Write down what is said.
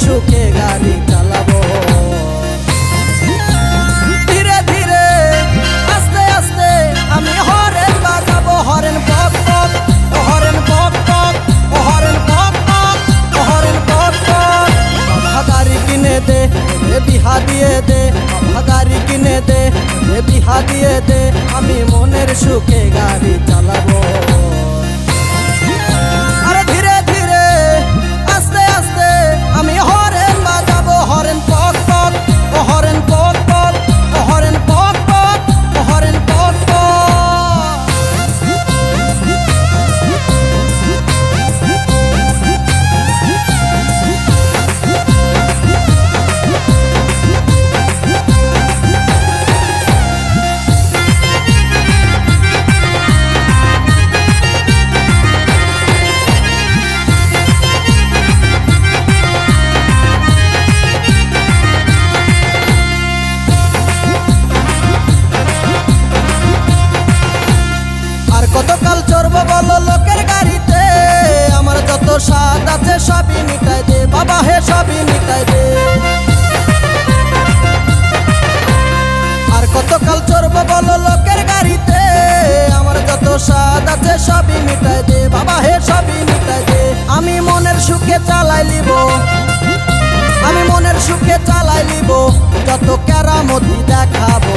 সুখে গাড়ি চালাবো। ধীরে ধীরে আস্তে আস্তে আমি হরেন বাজাবো, হরেন পক পক, হরেন পক পক, হরেন পক পক, হরেন পক পক। বাবা গাড়ি কিনে দে, বিহা দিয়ে দে, বাবা গাড়ি কিনে দে, বিহা দিয়ে দে, আমি মনের সুখে গাড়ি চালাবো। আরে ধীরে ধীরে আস্তে আস্তে আমি হরেন বাজাবো, হরেন পক পক, হরেন পক পক, হরেন পক পক, হরেন পক পক। কতকাল চড়বো বলো লোকের গাড়িতে, আমার যত স্বাদ আছে সবই মিটাই দে বাবা, হে সবই মিটাই দে। আর কতকাল চড়বো বলো লোকের গাড়িতে, আমার যত স্বাদ আছে সবই মিটাই দে বাবা, হে সবই মিটাই দে। আমি মনের সুখে চালাই লিব, আমি মনের সুখে চালাই লিব, যত কেরামতি দেখাবো।